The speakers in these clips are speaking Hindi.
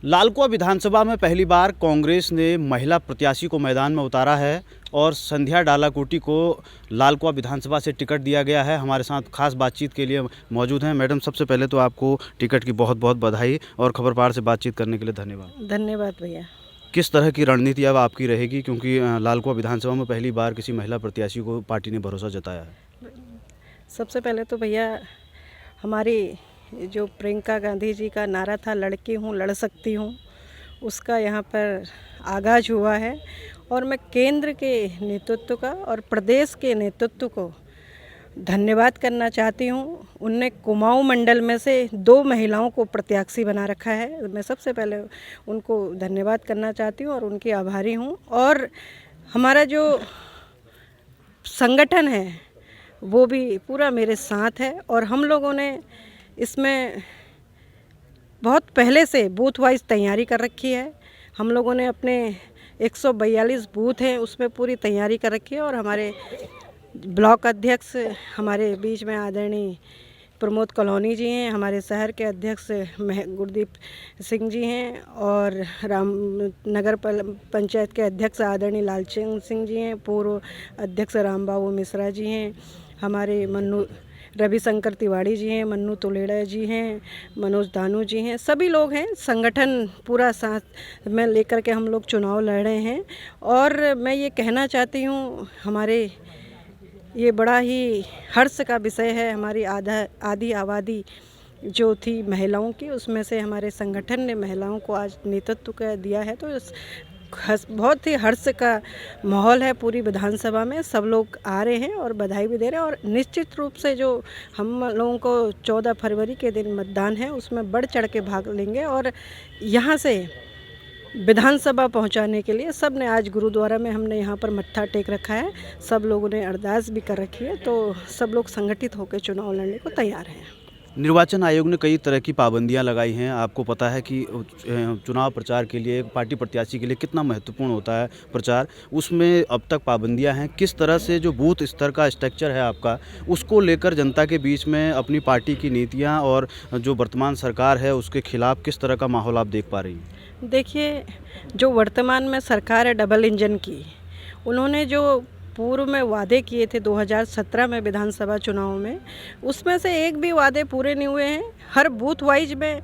लालकुआं विधानसभा में पहली बार कांग्रेस ने महिला प्रत्याशी को मैदान में उतारा है और संध्या डालाकोटी को लालकुआं विधानसभा से टिकट दिया गया है। हमारे साथ खास बातचीत के लिए मौजूद हैं। मैडम, सबसे पहले तो आपको टिकट की बहुत बहुत बधाई और खबरपार से बातचीत करने के लिए धन्यवाद। धन्यवाद भैया। किस तरह की रणनीति अब आपकी रहेगी, क्योंकि लालकुआं विधानसभा में पहली बार किसी महिला प्रत्याशी को पार्टी ने भरोसा जताया है? सबसे पहले तो भैया, हमारी जो प्रियंका गांधी जी का नारा था, लड़की हूँ लड़ सकती हूँ, उसका यहाँ पर आगाज़ हुआ है। और मैं केंद्र के नेतृत्व का और प्रदेश के नेतृत्व को धन्यवाद करना चाहती हूँ। उनने कुमाऊं मंडल में से 2 महिलाओं को प्रत्याशी बना रखा है। मैं सबसे पहले उनको धन्यवाद करना चाहती हूँ और उनकी आभारी हूँ। और हमारा जो संगठन है वो भी पूरा मेरे साथ है और हम लोगों ने इसमें बहुत पहले से बूथ वाइज तैयारी कर रखी है। हम लोगों ने अपने 142 बूथ हैं उसमें पूरी तैयारी कर रखी है। और हमारे ब्लॉक अध्यक्ष हमारे बीच में आदरणीय प्रमोद कॉलोनी जी हैं, हमारे शहर के अध्यक्ष गुरदीप सिंह जी हैं और नगर पंचायत के अध्यक्ष आदरणीय लालचंद सिंह जी हैं, पूर्व अध्यक्ष रामबाबू मिश्रा जी हैं, हमारे रविशंकर तिवारी जी हैं, मन्नू तुलेड़ा जी हैं, मनोज दानू जी हैं, सभी लोग हैं। संगठन पूरा साथ में लेकर के हम लोग चुनाव लड़ रहे हैं। और मैं ये कहना चाहती हूँ, हमारे ये बड़ा ही हर्ष का विषय है। हमारी आधी आबादी जो थी महिलाओं की, उसमें से हमारे संगठन ने महिलाओं को आज नेतृत्व कर दिया है। तो बहुत ही हर्ष का माहौल है पूरी विधानसभा में। सब लोग आ रहे हैं और बधाई भी दे रहे हैं। और निश्चित रूप से जो हम लोगों को 14 फरवरी के दिन मतदान है उसमें बढ़ चढ़ के भाग लेंगे। और यहाँ से विधानसभा पहुंचाने के लिए सब ने, आज गुरुद्वारा में हमने यहाँ पर मत्था टेक रखा है, सब लोगों ने अरदास भी कर रखी है। तो सब लोग संगठित होकर चुनाव लड़ने को तैयार हैं। निर्वाचन आयोग ने कई तरह की पाबंदियां लगाई हैं। आपको पता है कि चुनाव प्रचार के लिए पार्टी प्रत्याशी के लिए कितना महत्वपूर्ण होता है प्रचार, उसमें अब तक पाबंदियां हैं। किस तरह से जो बूथ स्तर का स्ट्रक्चर है आपका, उसको लेकर जनता के बीच में अपनी पार्टी की नीतियां और जो वर्तमान सरकार है उसके खिलाफ किस तरह का माहौल आप देख पा रही हैं? देखिए, जो वर्तमान में सरकार है डबल इंजन की, उन्होंने जो पूर्व में वादे किए थे 2017 में विधानसभा चुनाव में, उसमें से एक भी वादे पूरे नहीं हुए हैं। हर बूथ वाइज में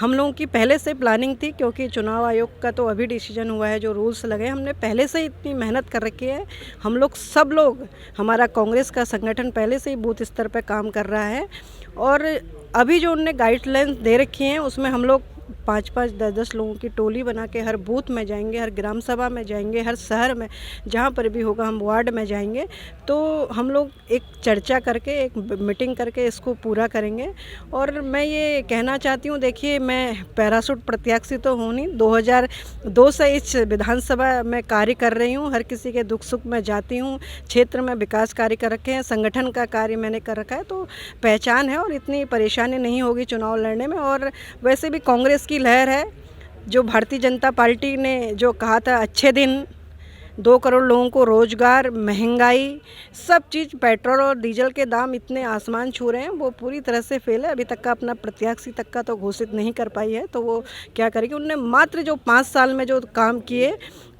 हम लोगों की पहले से प्लानिंग थी, क्योंकि चुनाव आयोग का तो अभी डिसीजन हुआ है, जो रूल्स लगे हमने पहले से इतनी मेहनत कर रखी है। हम लोग सब लोग, हमारा कांग्रेस का संगठन पहले से ही बूथ स्तर पर काम कर रहा है। और अभी जो उनने गाइडलाइंस दे रखी हैं उसमें हम लोग 5-5, 10-10 लोगों की टोली बना के हर बूथ में जाएंगे, हर ग्राम सभा में जाएंगे, हर शहर में जहाँ पर भी होगा हम वार्ड में जाएंगे। तो हम लोग एक चर्चा करके, एक मीटिंग करके इसको पूरा करेंगे। और मैं ये कहना चाहती हूँ, देखिए, मैं पैराशूट प्रत्याशी तो हूँ नहीं, 2002 से इस विधानसभा में कार्य कर रही हूँ। हर किसी के दुख सुख में जाती हूँ, क्षेत्र में विकास कार्य कर रखे हैं, संगठन का कार्य मैंने कर रखा है, तो पहचान है और इतनी परेशानी नहीं होगी चुनाव लड़ने में। और वैसे भी कांग्रेस की लहर है, जो भारतीय जनता पार्टी ने जो कहा था अच्छे दिन, 2 करोड़ लोगों को रोजगार, महंगाई, सब चीज़, पेट्रोल और डीजल के दाम इतने आसमान छू रहे हैं, वो पूरी तरह से फेल है। अभी तक का अपना प्रत्याशी तक का तो घोषित नहीं कर पाई है, तो वो क्या करेगी। उनने मात्र जो 5 साल में जो काम किए,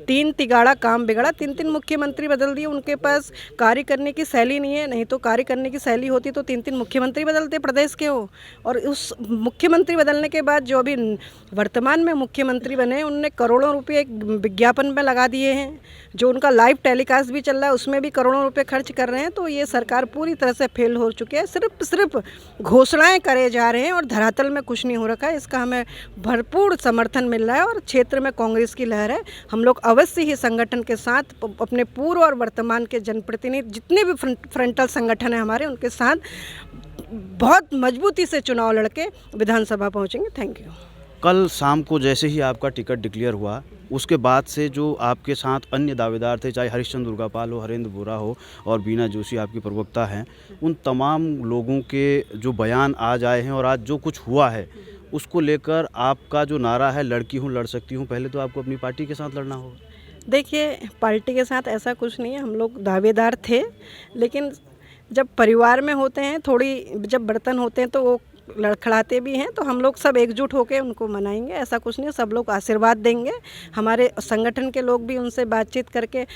3 तिगाड़ा काम बिगड़ा, 3-3 मुख्यमंत्री बदल दिए। उनके पास कार्य करने की शैली नहीं है, नहीं तो कार्य करने की शैली होती तो 3-3 मुख्यमंत्री बदलते प्रदेश के हो। और उस मुख्यमंत्री बदलने के बाद जो अभी वर्तमान में मुख्यमंत्री बने, उनने करोड़ों रुपए एक विज्ञापन में लगा दिए हैं। जो उनका लाइव टेलीकास्ट भी चल रहा है उसमें भी करोड़ों रुपए खर्च कर रहे हैं। तो ये सरकार पूरी तरह से फेल हो चुकी है। सिर्फ घोषणाएं करे जा रहे हैं और धरातल में कुछ नहीं हो रखा है। इसका हमें भरपूर समर्थन मिल रहा है और क्षेत्र में कांग्रेस की लहर है। हम लोग अवश्य ही संगठन के साथ, अपने पूर्व और वर्तमान के जनप्रतिनिधि जितने भी फ्रंटल संगठन है हमारे, उनके साथ बहुत मजबूती से चुनाव लड़के विधानसभा पहुंचेंगे। Thank you. कल शाम को जैसे ही आपका टिकट डिक्लेयर हुआ, उसके बाद से जो आपके साथ अन्य दावेदार थे, चाहे हरीशचंद्र दुर्गापाल हो, हरेंद्र बोरा हो और बीना जोशी आपकी प्रवक्ता हैं, उन तमाम लोगों के जो बयान आज आए हैं और आज जो कुछ हुआ है उसको लेकर आपका जो नारा है, लड़की हूँ लड़ सकती हूँ, पहले तो आपको अपनी पार्टी के साथ लड़ना होगा। देखिए, पार्टी के साथ ऐसा कुछ नहीं है, हम लोग दावेदार थे, लेकिन जब परिवार में होते हैं, थोड़ी जब बर्तन होते हैं तो वो लड़खड़ाते भी हैं, तो हम लोग सब एकजुट होकर उनको मनाएंगे। ऐसा कुछ नहीं, सब लोग आशीर्वाद देंगे। हमारे संगठन के लोग भी उनसे बातचीत करके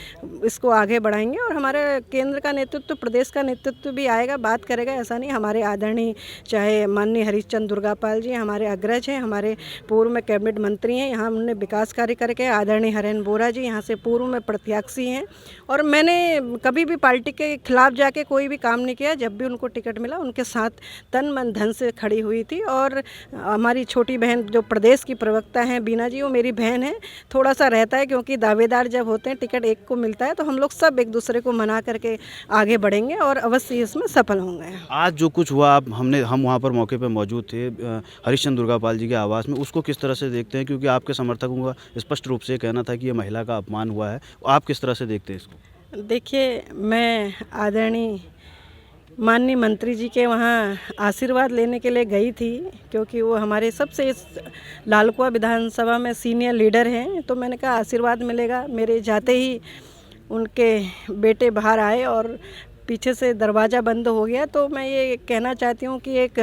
इसको आगे बढ़ाएंगे और हमारे केंद्र का नेतृत्व, प्रदेश का नेतृत्व भी आएगा, बात करेगा। ऐसा नहीं, हमारे आदरणीय चाहे माननीय हरीशचंद्र दुर्गापाल जी हमारे अग्रज हैं, हमारे पूर्व में कैबिनेट मंत्री हैं, यहाँ हमने विकास कार्य करके। आदरणीय हरेन बोरा जी यहाँ से पूर्व में प्रत्याशी हैं और मैंने कभी भी पार्टी के खिलाफ जाके कोई भी काम नहीं किया। जब भी उनको टिकट मिला उनके साथ तन मन धन से खड़ी हुई थी। और हमारी छोटी बहन जो प्रदेश की प्रवक्ता हैं बीना जी, वो मेरी बहन है। थोड़ा सा रहता है क्योंकि दावेदार जब होते हैं टिकट एक को मिलता है, तो हम लोग सब एक दूसरे को मना करके आगे बढ़ेंगे और अवश्य इसमें सफल होंगे। आज जो कुछ हुआ, हम वहाँ पर मौके पर मौजूद थे हरीशचंद्र दुर्गापाल जी के आवास में, उसको किस तरह से देखते हैं? क्योंकि आपके समर्थकों का स्पष्ट रूप से कहना था कि ये महिला का अपमान हुआ है, आप किस तरह से देखते हैं इसको? देखिए, मैं आदरणीय माननीय मंत्री जी के वहाँ आशीर्वाद लेने के लिए गई थी, क्योंकि वो हमारे सबसे इस लालकुआं विधानसभा में सीनियर लीडर हैं। तो मैंने कहा आशीर्वाद मिलेगा। मेरे जाते ही उनके बेटे बाहर आए और पीछे से दरवाज़ा बंद हो गया। तो मैं ये कहना चाहती हूँ कि एक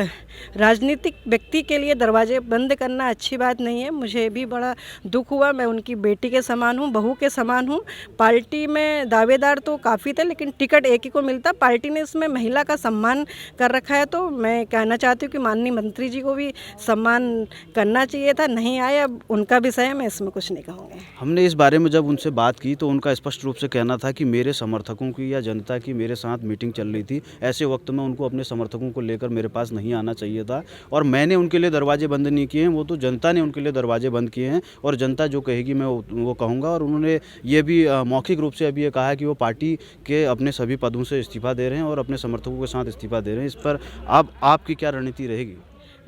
राजनीतिक व्यक्ति के लिए दरवाजे बंद करना अच्छी बात नहीं है। मुझे भी बड़ा दुख हुआ। मैं उनकी बेटी के समान हूँ, बहू के समान हूँ। पार्टी में दावेदार तो काफ़ी थे, लेकिन टिकट एक ही को मिलता। पार्टी ने इसमें महिला का सम्मान कर रखा है, तो मैं कहना चाहती हूँ कि माननीय मंत्री जी को भी सम्मान करना चाहिए था। नहीं आए, अब उनका विषय है, मैं इसमें कुछ नहीं कहूँगी। हमने इस बारे में जब उनसे बात की तो उनका स्पष्ट रूप से कहना था कि मेरे समर्थकों की या जनता की मेरे साथ मीटिंग चल रही थी, ऐसे वक्त में उनको अपने समर्थकों को लेकर मेरे पास नहीं आना चाहिए था और मैंने उनके लिए दरवाजे बंद नहीं किए हैं, वो तो जनता ने उनके लिए दरवाजे बंद किए हैं और जनता जो कहेगी मैं वो कहूँगा। और उन्होंने ये भी मौखिक रूप से अभी ये कहा कि वो पार्टी के अपने सभी पदों से इस्तीफा दे रहे हैं और अपने समर्थकों के साथ इस्तीफा दे रहे हैं। इस पर आपकी क्या रणनीति रहेगी?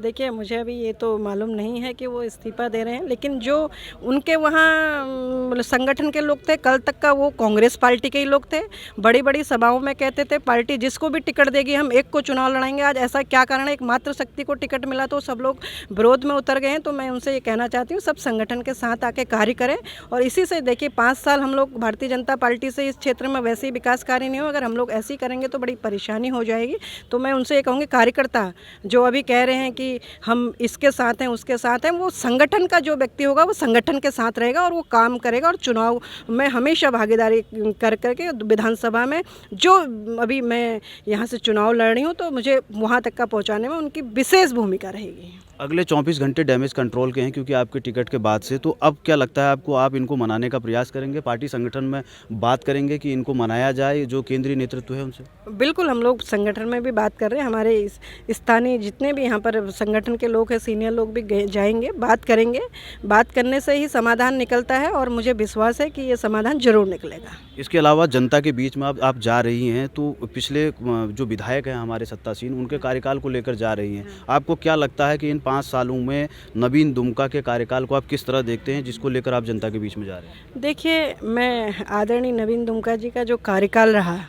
देखिए, मुझे अभी ये तो मालूम नहीं है कि वो इस्तीफा दे रहे हैं, लेकिन जो उनके वहाँ संगठन के लोग थे, कल तक का वो कांग्रेस पार्टी के ही लोग थे। बड़ी बड़ी सभाओं में कहते थे पार्टी जिसको भी टिकट देगी हम एक को चुनाव लड़ाएंगे। आज ऐसा क्या कारण है, एक मात्र शक्ति को टिकट मिला तो सब लोग विरोध में उतर गए हैं। तो मैं उनसे ये कहना चाहती हूँ सब संगठन के साथ आके कार्य करें। और इसी से देखिए 5 साल हम लोग भारतीय जनता पार्टी से इस क्षेत्र में वैसे ही विकास कार्य नहीं हो, अगर हम लोग ऐसे ही करेंगे तो बड़ी परेशानी हो जाएगी। तो मैं उनसे ये कहूँगी कार्यकर्ता जो अभी कह रहे हैं कि हम इसके साथ हैं उसके साथ हैं, वो संगठन का जो व्यक्ति होगा वो संगठन के साथ रहेगा और वो काम करेगा और चुनाव में हमेशा भागीदारी कर करके विधानसभा में जो अभी मैं यहाँ से चुनाव लड़ रही हूँ तो मुझे वहाँ तक का पहुँचाने में उनकी विशेष भूमिका रहेगी। अगले 24 घंटे डैमेज कंट्रोल के हैं क्योंकि आपके टिकट के बाद से, तो अब क्या लगता है आपको, आप इनको मनाने का प्रयास करेंगे? पार्टी संगठन में बात करेंगे कि इनको मनाया जाए, जो केंद्रीय नेतृत्व है उनसे? बिल्कुल, हम लोग संगठन में भी बात कर रहे हैं। हमारे स्थानीय जितने भी यहाँ पर संगठन के लोग हैं, सीनियर लोग भी जाएंगे, बात करेंगे। बात करने से ही समाधान निकलता है और मुझे विश्वास है कि ये समाधान जरूर निकलेगा। इसके अलावा जनता के बीच में आप जा रही हैं, तो पिछले जो विधायक हैं हमारे सत्तासीन, उनके कार्यकाल को लेकर जा रही हैं। आपको क्या लगता है कि इन 5 सालों में नवीन दुमका के कार्यकाल को आप किस तरह देखते हैं, जिसको लेकर आप जनता के बीच में जा रहे हैं? देखिए, मैं आदरणीय नवीन दुमका जी का जो कार्यकाल रहा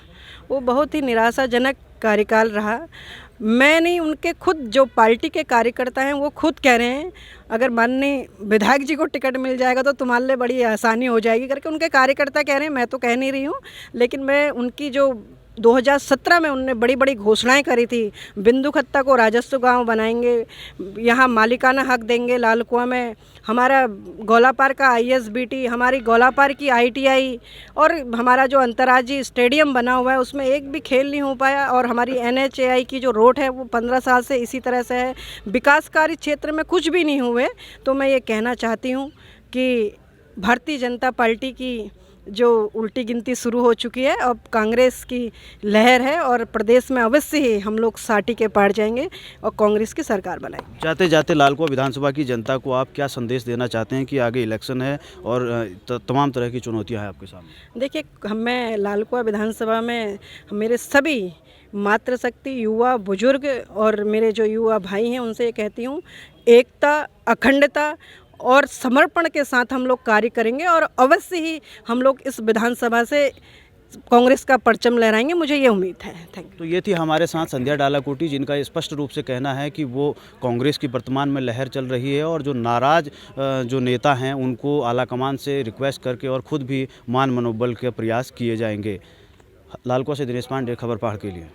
वो बहुत ही निराशाजनक कार्यकाल रहा। मैं नहीं, उनके खुद जो पार्टी के कार्यकर्ता हैं वो खुद कह रहे हैं अगर माननीय विधायक जी को टिकट मिल जाएगा तो तुम्हारे लिए बड़ी आसानी हो जाएगी करके उनके कार्यकर्ता कह रहे हैं। मैं तो कह नहीं रही हूँ, लेकिन मैं उनकी जो 2017 में उन्होंने बड़ी बड़ी घोषणाएं करी थी, बिंदु खत्ता को राजस्व गांव बनाएंगे, यहाँ मालिकाना हक देंगे, लालकुआं में हमारा गोलापार का ISBT, हमारी गोलापार की ITI और हमारा जो अंतर्राज्यीय स्टेडियम बना हुआ है उसमें एक भी खेल नहीं हो पाया। और हमारी NHAI की जो रोड है वो 15 साल से इसी तरह से है। विकास कार्य क्षेत्र में कुछ भी नहीं हुए। तो मैं ये कहना चाहती हूँ कि भारतीय जनता पार्टी की जो उल्टी गिनती शुरू हो चुकी है, अब कांग्रेस की लहर है और प्रदेश में अवश्य ही हम लोग 60 के पार जाएंगे और कांग्रेस की सरकार बनाएंगे। जाते जाते लालकुआं विधानसभा की जनता को आप क्या संदेश देना चाहते हैं कि आगे इलेक्शन है और तमाम तरह की चुनौतियां हैं आपके सामने? देखिए, मैं लालकुआं विधानसभा में मेरे सभी मातृशक्ति, युवा, बुजुर्ग और मेरे जो युवा भाई हैं उनसे ये कहती हूँ, एकता, अखंडता और समर्पण के साथ हम लोग कार्य करेंगे और अवश्य ही हम लोग इस विधानसभा से कांग्रेस का परचम लहराएंगे, मुझे ये उम्मीद है। Thank you. तो ये थी हमारे साथ संध्या डालाकोटी, जिनका स्पष्ट रूप से कहना है कि वो कांग्रेस की वर्तमान में लहर चल रही है और जो नाराज जो नेता हैं उनको आलाकमान से रिक्वेस्ट करके और खुद भी मान मनोबल के प्रयास किए जाएंगे। लालकुआं से दिनेश पांडे, खबर पहाड़ के लिए।